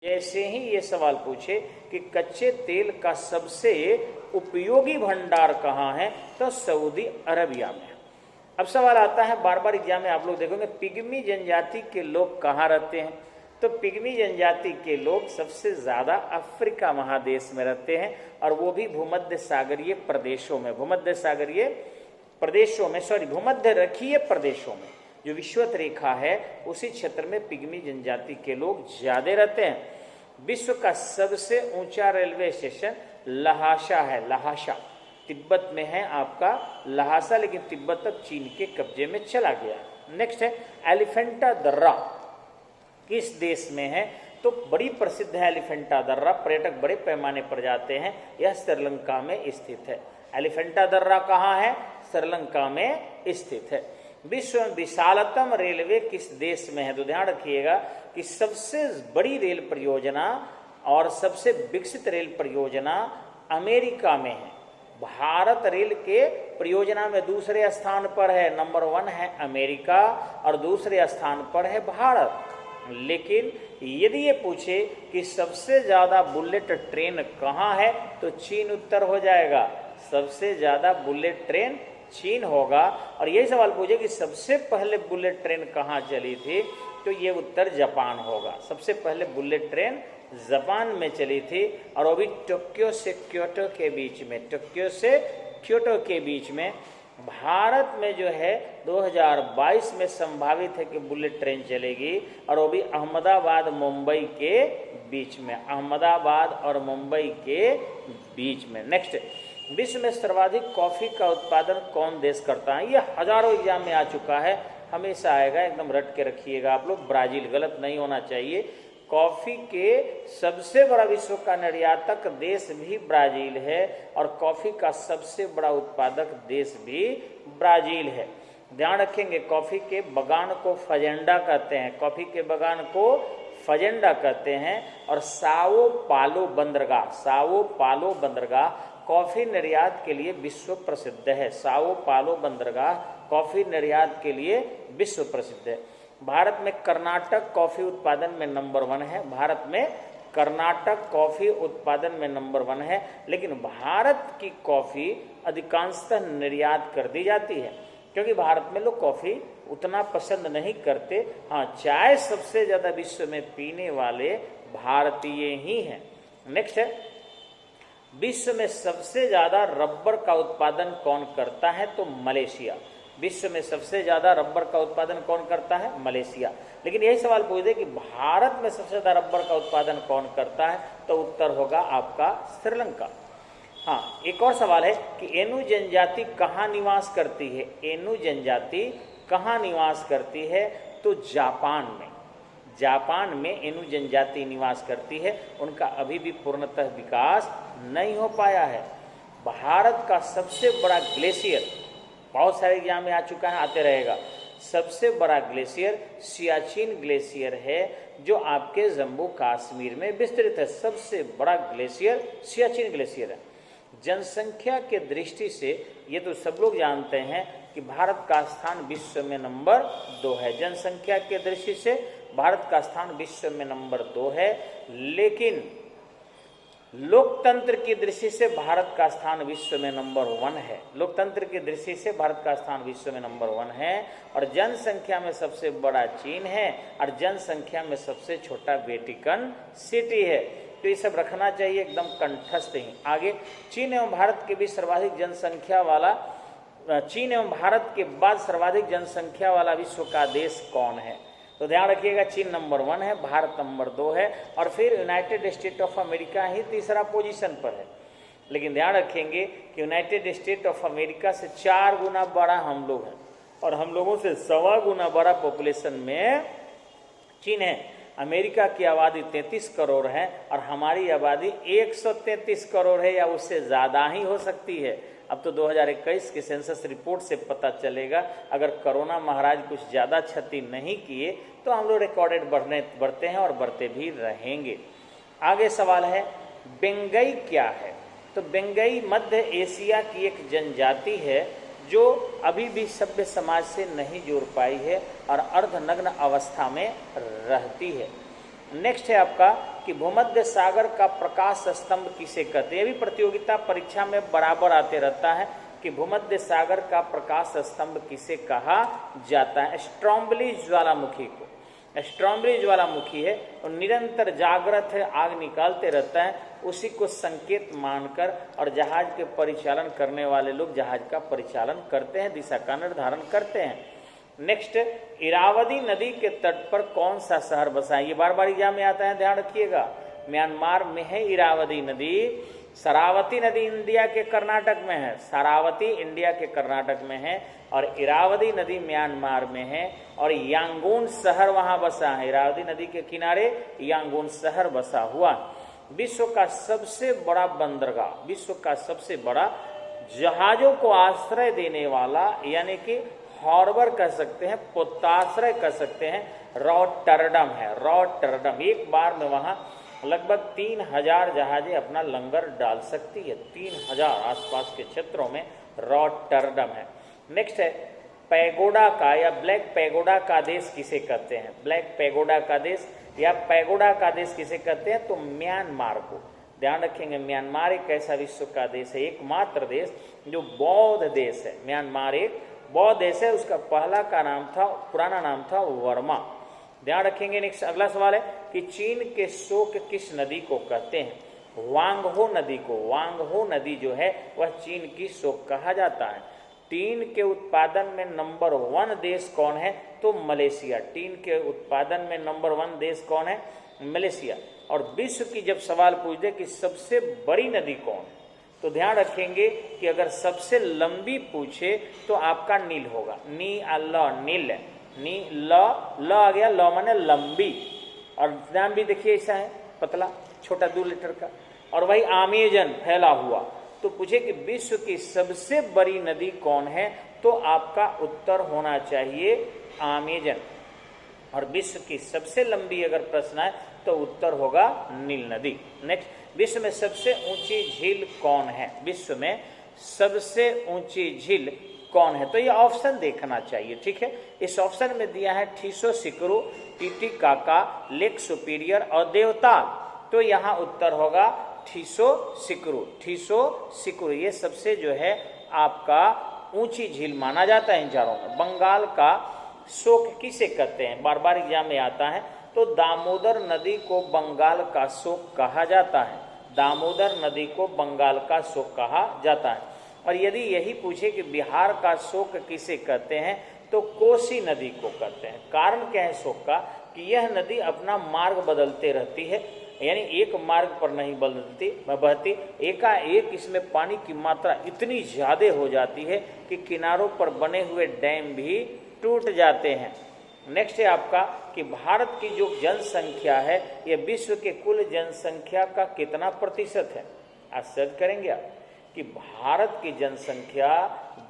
जैसे ही ये सवाल पूछे कि कच्चे तेल का सबसे उपयोगी भंडार कहाँ है, तो सऊदी अरबिया में। अब सवाल आता है, बार बार एग्जाम में आप लोग देखोगे, पिग्मी जनजाति के लोग कहाँ रहते हैं। तो पिग्मी जनजाति के लोग सबसे ज्यादा अफ्रीका महादेश में रहते हैं, और वो भी भूमध्य सागरीय प्रदेशों में, भूमध्य रेखीय प्रदेशों में, जो विषुवत रेखा है उसी क्षेत्र में पिग्मी जनजाति के लोग ज्यादा रहते हैं। विश्व का सबसे ऊंचा रेलवे स्टेशन लहासा है, लहासा तिब्बत में है आपका लहासा, लेकिन तिब्बत तक चीन के कब्जे में चला गया। नेक्स्ट है एलिफेंटा दर्रा, किस देश में है, तो बड़ी प्रसिद्ध है एलिफेंटा दर्रा, पर्यटक बड़े पैमाने पर जाते हैं, यह श्रीलंका में स्थित है। एलिफेंटा दर्रा कहाँ है, श्रीलंका में स्थित है। विश्व में विशालतम रेलवे किस देश में है, तो ध्यान रखिएगा कि सबसे बड़ी रेल परियोजना और सबसे विकसित रेल परियोजना अमेरिका में है। भारत रेल के परियोजना में दूसरे स्थान पर है, नंबर 1 है अमेरिका और दूसरे स्थान पर है भारत। लेकिन यदि ये पूछे कि सबसे ज्यादा बुलेट ट्रेन कहाँ है, तो चीन उत्तर हो जाएगा, सबसे ज्यादा बुलेट ट्रेन चीन होगा। और यही सवाल पूछे कि सबसे पहले बुलेट ट्रेन कहाँ चली थी, तो ये उत्तर जापान होगा, सबसे पहले बुलेट ट्रेन जापान में चली थी, और वो भी टोक्यो से क्योटो के बीच में, टोक्यो से क्योटो के बीच में। भारत में जो है 2022 में संभावित है कि बुलेट ट्रेन चलेगी, और वो भी अहमदाबाद मुंबई के बीच में, अहमदाबाद और मुंबई के बीच में। नेक्स्ट, विश्व में सर्वाधिक कॉफी का उत्पादन कौन देश करता है, ये हजारों एग्जाम में आ चुका है, हमेशा आएगा, एकदम रट के रखिएगा आप लोग, ब्राजील, गलत नहीं होना चाहिए। कॉफी के सबसे बड़ा विश्व का निर्यातक देश भी ब्राजील है, और कॉफी का सबसे बड़ा उत्पादक देश भी ब्राजील है। ध्यान रखेंगे, कॉफी के बगान को फजेंडा कहते हैं, कॉफी के बगान को फजेंडा कहते हैं। और साओ पालो बंदरगाह कॉफी निर्यात के लिए विश्व प्रसिद्ध है, साओ पालो बंदरगाह कॉफी निर्यात के लिए विश्व प्रसिद्ध है। भारत में कर्नाटक कॉफी उत्पादन में नंबर 1 है, भारत में कर्नाटक कॉफी उत्पादन में नंबर 1 है। लेकिन भारत की कॉफी अधिकांशतः निर्यात कर दी जाती है, क्योंकि भारत में लोग कॉफी उतना पसंद नहीं करते। हाँ, चाय सबसे ज्यादा विश्व में पीने वाले भारतीय ही हैं। नेक्स्ट है, विश्व में सबसे ज्यादा रबर का उत्पादन कौन करता है, तो मलेशिया। विश्व में सबसे ज्यादा रबर का उत्पादन कौन करता है, मलेशिया। लेकिन यही सवाल पूछ दे कि भारत में सबसे ज्यादा रबर का उत्पादन कौन करता है, तो उत्तर होगा आपका श्रीलंका। हाँ, एक और सवाल है कि एनु जनजाति कहाँ निवास करती है, एनु जनजाति कहाँ निवास करती है, तो जापान में, जापान में एनु जनजाति निवास करती है, उनका अभी भी पूर्णतः विकास नहीं हो पाया है। भारत का सबसे बड़ा ग्लेशियर, बहुत सारे एग्जाम में आ चुका है, आते रहेगा, सबसे बड़ा ग्लेशियर सियाचिन ग्लेशियर है, जो आपके जम्मू कश्मीर में विस्तृत है। सबसे बड़ा ग्लेशियर सियाचिन ग्लेशियर है। जनसंख्या के दृष्टि से ये तो सब लोग जानते हैं कि भारत का स्थान विश्व में नंबर 2 है, जनसंख्या के दृष्टि से भारत का स्थान विश्व में नंबर 2 है। लेकिन लोकतंत्र की दृष्टि से भारत का स्थान विश्व में नंबर 1 है, लोकतंत्र की दृष्टि से भारत का स्थान विश्व में नंबर 1 है। और जनसंख्या में सबसे बड़ा चीन है, और जनसंख्या में सबसे छोटा वेटिकन सिटी है। तो ये सब रखना चाहिए एकदम कंठस्थ ही। आगे, चीन एवं भारत के बीच सर्वाधिक जनसंख्या वाला, चीन एवं भारत के बाद सर्वाधिक जनसंख्या वाला विश्व का देश कौन है, तो ध्यान रखिएगा, चीन नंबर 1 है, भारत नंबर 2 है, और फिर यूनाइटेड स्टेट ऑफ अमेरिका ही तीसरा पोजीशन पर है। लेकिन ध्यान रखेंगे कि यूनाइटेड स्टेट ऑफ अमेरिका से 4 गुना बड़ा हम लोग हैं, और हम लोगों से 1.25 गुना बड़ा पॉपुलेशन में चीन है। अमेरिका की आबादी 33 करोड़ है, और हमारी आबादी 133 करोड़ है, या उससे ज़्यादा ही हो सकती है। अब तो 2021 के सेंसस रिपोर्ट से पता चलेगा, अगर कोरोना महाराज कुछ ज़्यादा क्षति नहीं किए तो हम लोग रिकॉर्डेड बढ़ते हैं और बढ़ते भी रहेंगे। आगे सवाल है, बेंगई क्या है, तो बेंगई मध्य एशिया की एक जनजाति है, जो अभी भी सभ्य समाज से नहीं जुड़ पाई है और अर्धनग्न अवस्था में रहती है। नेक्स्ट है आपका कि भूमध्य सागर का प्रकाश स्तंभ किसे कहते हैं। ये भी प्रतियोगिता परीक्षा में बराबर आते रहता है कि भूमध्य सागर का प्रकाश स्तंभ किसे कहा जाता है। स्ट्रोम्बली ज्वालामुखी को। स्ट्रोम्बली ज्वालामुखी है और निरंतर जागृत है, आग निकालते रहता है, उसी को संकेत मानकर और जहाज के परिचालन करने वाले लोग जहाज का परिचालन करते हैं, दिशा का निर्धारण करते हैं। नेक्स्ट, इरावदी नदी के तट पर कौन सा शहर बसा है। ये बार बार एग्जाम में आता है, ध्यान रखिएगा। म्यांमार में है इरावदी नदी। शरावती नदी इंडिया के कर्नाटक में है। शरावती इंडिया के कर्नाटक में है और इरावदी नदी म्यांमार में है और यांगून शहर वहां बसा है। इरावदी नदी के किनारे यांगून शहर बसा हुआ। विश्व का सबसे बड़ा बंदरगाह, विश्व का सबसे बड़ा जहाजों को आश्रय देने वाला, यानी कि हार्बर कह सकते हैं, पोताश्रय कह सकते हैं, रॉटरडम है। रॉटरडम एक बार में वहां लगभग 3000 जहाजें अपना लंगर डाल सकती है। 3000 आसपास के क्षेत्रों में रॉटरडम है। नेक्स्ट है पैगोडा का या ब्लैक पैगोडा का देश किसे कहते हैं। ब्लैक पैगोडा का देश या पैगोडा का देश किसे कहते हैं, तो म्यांमार को। ध्यान रखेंगे, म्यांमार एक ऐसा विश्व का देश है, एकमात्र देश जो बौद्ध देश है। म्यांमार एक बौद्ध देश है। उसका पहला का नाम था, पुराना नाम था वर्मा। ध्यान रखेंगे। नेक्स्ट अगला सवाल है कि चीन के शोक किस नदी को कहते हैं। वांगहो नदी को। वांगहो नदी जो है वह चीन की शोक कहा जाता है। टीन के उत्पादन में नंबर 1 देश कौन है, तो मलेशिया। टीन के उत्पादन में नंबर 1 देश कौन है, मलेशिया। और विश्व की जब सवाल पूछ दे कि सबसे बड़ी नदी कौन है, तो ध्यान रखेंगे कि अगर सबसे लंबी पूछे तो आपका नील होगा। नील नी ल आ गया, ल माने लंबी, और नाम भी देखिए ऐसा है, पतला छोटा 2 लीटर का। और वही अमेजन फैला हुआ। तो पूछे कि विश्व की सबसे बड़ी नदी कौन है, तो आपका उत्तर होना चाहिए अमेजन। और विश्व की सबसे लंबी अगर प्रश्न है तो उत्तर होगा नील नदी। नेक्स्ट, विश्व में सबसे ऊंची झील कौन है। विश्व में सबसे ऊंची झील कौन है, तो ये ऑप्शन देखना चाहिए। ठीक है, इस ऑप्शन में दिया है ठीसो सिकरू, टीटीकाका, लेक सुपीरियर और देवताल। तो यहाँ उत्तर होगा ठीसो सिकरू। ठीसो सिकरू ये सबसे जो है आपका ऊंची झील माना जाता है इन चारों में। बंगाल का शोक किसे कहते हैं, बार बार एग्जाम में आता है। तो दामोदर नदी को बंगाल का शोक कहा जाता है। दामोदर नदी को बंगाल का शोक कहा जाता है। और यदि यही पूछे कि बिहार का शोक किसे कहते हैं, तो कोसी नदी को कहते हैं। कारण क्या है शोक का, कि यह नदी अपना मार्ग बदलते रहती है, यानी एक मार्ग पर नहीं बहती। एकाएक इसमें पानी की मात्रा इतनी ज्यादा हो जाती है कि किनारों पर बने हुए डैम भी टूट जाते हैं। नेक्स्ट है आपका कि भारत की जो जनसंख्या है यह विश्व के कुल जनसंख्या का कितना प्रतिशत है। आश्चर्य करेंगे आप कि भारत की जनसंख्या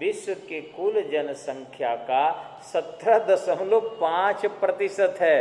विश्व के कुल जनसंख्या का 17.5% है।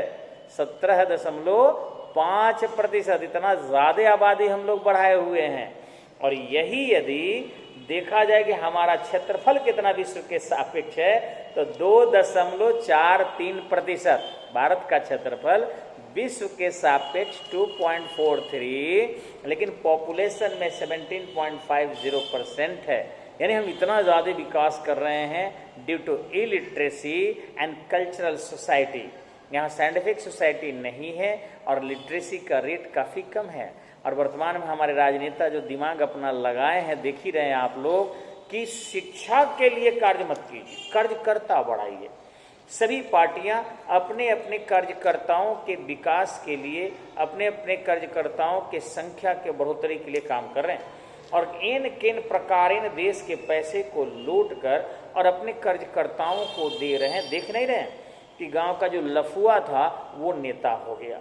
17.5%, इतना ज्यादा आबादी हम लोग बढ़ाए हुए हैं। और यही यदि देखा जाए कि हमारा क्षेत्रफल कितना विश्व के सापेक्ष है, तो 2.43%। भारत का क्षेत्रफल विश्व के सापेक्ष 2.43, लेकिन पॉपुलेशन में 17.50% है। यानी हम इतना ज़्यादा विकास कर रहे हैं due to illiteracy and cultural society. यहाँ साइंटिफिक सोसाइटी नहीं है और लिटरेसी का रेट काफ़ी कम है। और वर्तमान में हमारे राजनेता जो दिमाग अपना लगाए हैं, देख ही रहे हैं आप लोग कि शिक्षा के लिए कार्य मत कीजिए, कार्यकर्ता बढ़ाइए। सभी पार्टियां अपने अपने कार्यकर्ताओं के विकास के लिए, अपने अपने कार्यकर्ताओं के संख्या के बढ़ोतरी के लिए काम कर रहे हैं और किन प्रकारेण देश के पैसे को लूट कर और अपने कार्यकर्ताओं को दे रहे हैं। देख नहीं रहे हैं कि गांव का जो लफुआ था वो नेता हो गया,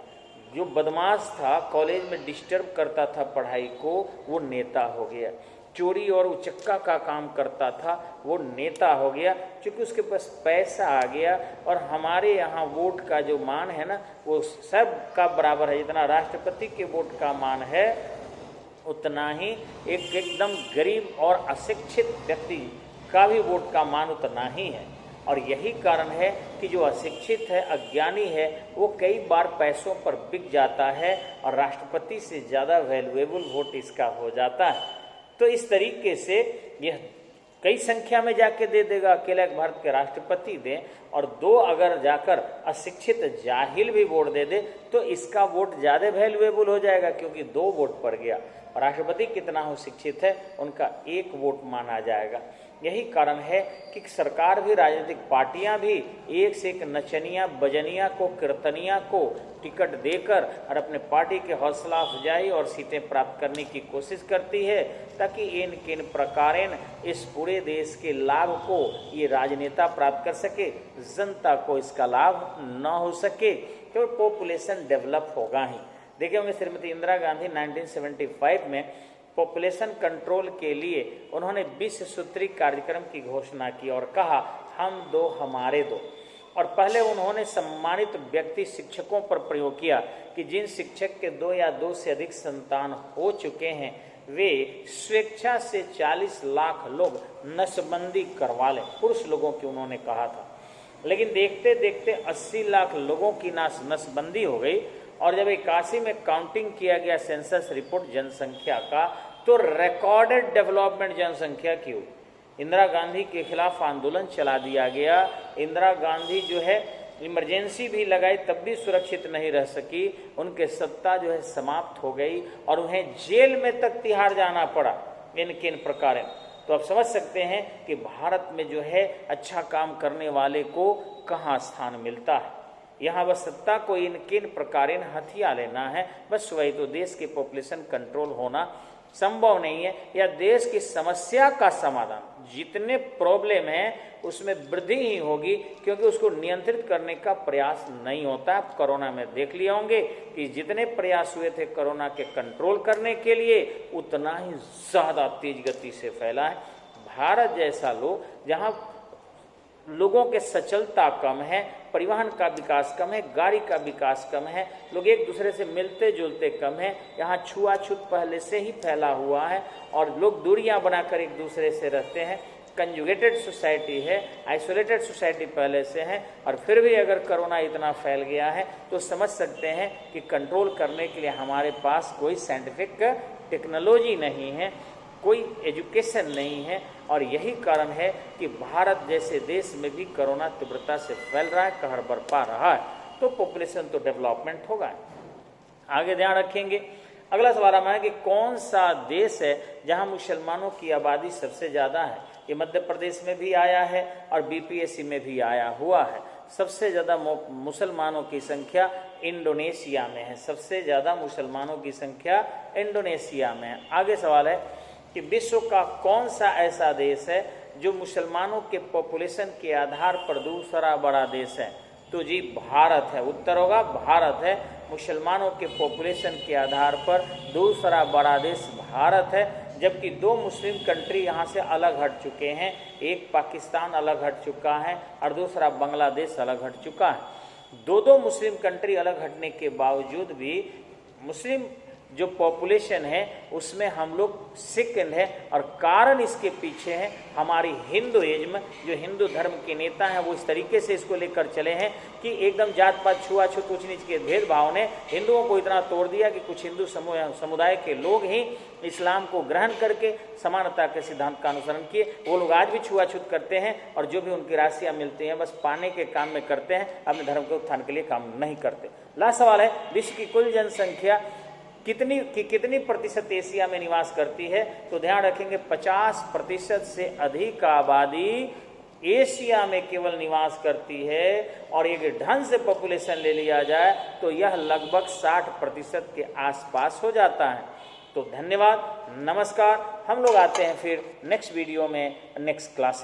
जो बदमाश था कॉलेज में डिस्टर्ब करता था पढ़ाई को वो नेता हो गया, चोरी और उचक्का का काम करता था वो नेता हो गया, क्योंकि उसके पास पैसा आ गया। और हमारे यहाँ वोट का जो मान है ना वो सब का बराबर है। जितना राष्ट्रपति के वोट का मान है उतना ही एकदम गरीब और अशिक्षित व्यक्ति का भी वोट का मान उतना ही है। और यही कारण है कि जो अशिक्षित है, अज्ञानी है, वो कई बार पैसों पर बिक जाता है और राष्ट्रपति से ज़्यादा वैल्यूएबल वोट इसका हो जाता है। तो इस तरीके से यह कई संख्या में जाके दे देगा, अकेला एक भारत के राष्ट्रपति दें और 2 अगर जाकर अशिक्षित जाहिल भी वोट दे दे तो इसका वोट ज़्यादा वैल्यूएबल हो जाएगा, क्योंकि 2 वोट पड़ गया। राष्ट्रपति कितना हो शिक्षित है, उनका 1 वोट माना जाएगा। यही कारण है कि सरकार भी, राजनीतिक पार्टियां भी एक से एक नचनिया बजनिया को, कीर्तनिया को टिकट देकर और अपने पार्टी के हौसला अफजाई और सीटें प्राप्त करने की कोशिश करती है, ताकि इन किन प्रकारेण इस पूरे देश के लाभ को ये राजनेता प्राप्त कर सके, जनता को इसका लाभ न हो सके, तो पॉपुलेशन डेवलप होगा ही। देखिए होंगे श्रीमती इंदिरा गांधी 1975 में पॉपुलेशन कंट्रोल के लिए उन्होंने 20 सूत्री कार्यक्रम की घोषणा की और कहा, हम 2 हमारे 2। और पहले उन्होंने सम्मानित व्यक्ति शिक्षकों पर प्रयोग किया कि जिन शिक्षक के 2 या 2 से अधिक संतान हो चुके हैं वे स्वेच्छा से 40 लाख लोग नसबंदी करवा लें। पुरुष लोगों की उन्होंने कहा था, लेकिन देखते देखते 80 लाख लोगों की नसबंदी हो गई। और जब 81 में काउंटिंग किया गया सेंसस रिपोर्ट जनसंख्या का, तो रिकॉर्डेड डेवलपमेंट जनसंख्या की हुई। इंदिरा गांधी के खिलाफ आंदोलन चला दिया गया। इंदिरा गांधी जो है इमरजेंसी भी लगाई तब भी सुरक्षित नहीं रह सकी, उनके सत्ता जो है समाप्त हो गई और उन्हें जेल में तक तिहाड़ जाना पड़ा इन किन प्रकार। तो आप समझ सकते हैं कि भारत में जो है अच्छा काम करने वाले को कहाँ स्थान मिलता है। यहाँ बस सत्ता को इन किन प्रकार हथिया लेना है, बस वही। तो देश की पॉपुलेशन कंट्रोल होना संभव नहीं है, या देश की समस्या का समाधान, जितने प्रॉब्लम है उसमें वृद्धि ही होगी, क्योंकि उसको नियंत्रित करने का प्रयास नहीं होता। आप कोरोना में देख लिए होंगे कि जितने प्रयास हुए थे कोरोना के कंट्रोल करने के लिए, उतना ही ज़्यादा तेज गति से फैला है। भारत जैसा जहाँ लोगों के सचलता कम है, परिवहन का विकास कम है, गाड़ी का विकास कम है, लोग एक दूसरे से मिलते जुलते कम है, यहाँ छुआछूत पहले से ही फैला हुआ है और लोग दूरियां बनाकर एक दूसरे से रहते हैं। कंजुगेटेड सोसाइटी है, आइसोलेटेड सोसाइटी पहले से है, और फिर भी अगर कोरोना इतना फैल गया है तो समझ सकते हैं कि कंट्रोल करने के लिए हमारे पास कोई साइंटिफिक टेक्नोलॉजी नहीं है, कोई एजुकेशन नहीं है। और यही कारण है कि भारत जैसे देश में भी कोरोना तीव्रता से फैल रहा है, कहर बरपा रहा है। तो पॉपुलेशन तो डेवलपमेंट होगा। आगे ध्यान रखेंगे। अगला सवाल हमारा कि कौन सा देश है जहां मुसलमानों की आबादी सबसे ज़्यादा है। ये मध्य प्रदेश में भी आया है और बीपीएससी में भी आया हुआ है। सबसे ज़्यादा मुसलमानों की संख्या इंडोनेशिया में है। सबसे ज़्यादा मुसलमानों की संख्या इंडोनेशिया में है। आगे सवाल है कि विश्व का कौन सा ऐसा देश है जो मुसलमानों के पॉपुलेशन के आधार पर दूसरा बड़ा देश है। तो जी भारत है। उत्तर होगा भारत है। मुसलमानों के पॉपुलेशन के आधार पर दूसरा बड़ा देश भारत है, जबकि 2 मुस्लिम कंट्री यहाँ से अलग हट चुके हैं। एक पाकिस्तान अलग हट चुका है और दूसरा बांग्लादेश अलग हट चुका है। 2 मुस्लिम कंट्री अलग हटने के बावजूद भी मुस्लिम जो पॉपुलेशन है उसमें हम लोग सेकंड है, और कारण इसके पीछे है हमारी हिंदुइज्म। जो हिंदू धर्म के नेता हैं वो इस तरीके से इसको लेकर चले हैं कि एकदम जात पात छुआछूत ऊंच नीच के भेदभाव ने हिंदुओं को इतना तोड़ दिया कि कुछ हिंदू समुदाय के लोग ही इस्लाम को ग्रहण करके समानता के सिद्धांत का अनुसरण किए। वो लोग आज भी छुआछूत करते हैं और जो भी उनकी राशियाँ मिलती हैं बस पाने के काम में करते हैं, अपने धर्म के उत्थान के लिए काम नहीं करते। लास्ट सवाल है, विश्व की कुल जनसंख्या कितनी प्रतिशत एशिया में निवास करती है। तो ध्यान रखेंगे 50% से अधिक आबादी एशिया में केवल निवास करती है, और एक ढंग से पॉपुलेशन ले लिया जाए तो यह लगभग 60% के आसपास हो जाता है। तो धन्यवाद, नमस्कार। हम लोग आते हैं फिर नेक्स्ट वीडियो में, नेक्स्ट क्लास।